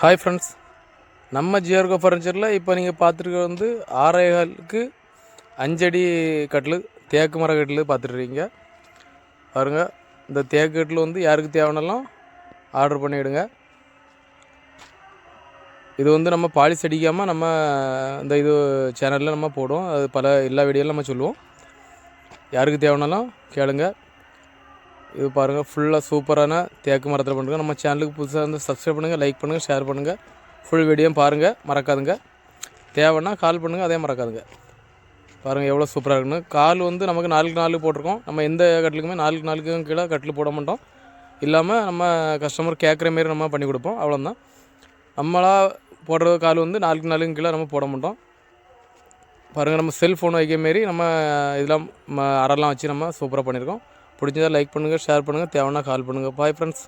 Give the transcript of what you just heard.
Hi friends, நம்ம ஜிஆர்கோ ஃபர்னிச்சரில் இப்போ நீங்கள் பார்த்துருக்க 6.25க்கு 5 அடி கட்டில், தேக்கு மர கட்டில் பார்த்துட்ருக்கீங்க பாருங்கள். இந்த தேக்கு கட்டில் யாருக்கு தேவைனாலும் ஆர்டர் பண்ணிவிடுங்க. இது நம்ம பாலிஸ் அடிக்காமல் நம்ம இந்த சேனலில் நம்ம போடுவோம். அது எல்லா வீடியோவில் நம்ம சொல்லுவோம். யாருக்கு தேவைனாலும் கேளுங்க. இது பாருங்கள், ஃபுல்லாக சூப்பரான தேக்கு மரத்தில் பண்ணுங்கள். நம்ம சேனலுக்கு புதுசாக சப்ஸ்கிரைப் பண்ணுங்கள், லைக் பண்ணுங்கள், ஷேர் பண்ணுங்கள். ஃபுல் வீடியோ பாருங்கள், மறக்காதுங்க. தேவைன்னா கால் பண்ணுங்கள், அதே மறக்காதுங்க. பாருங்கள் எவ்வளோ சூப்பராக இருக்குன்னு. கால் நமக்கு 4x4 போட்டிருக்கோம். நம்ம எந்த கட்டிலுக்குமே 4x4 கீழே கட்டில் போட மாட்டோம். இல்லாமல் நம்ம கஸ்டமர் கேட்குற மாரி நம்ம பண்ணி கொடுப்போம், அவ்வளோதான். நம்மளாக போடுற கால் 4x4 கீழே நம்ம போட மாட்டோம். பாருங்கள், நம்ம செல்ஃபோன் வைக்கிற மாரி நம்ம இதெல்லாம் அறெல்லாம் வச்சு நம்ம சூப்பராக பண்ணியிருக்கோம். பிடிச்சதா லைக் பண்ணுங்கள், ஷேர் பண்ணுங்கள், தேவைன்னா கால் பண்ணுங்கள். Bye friends.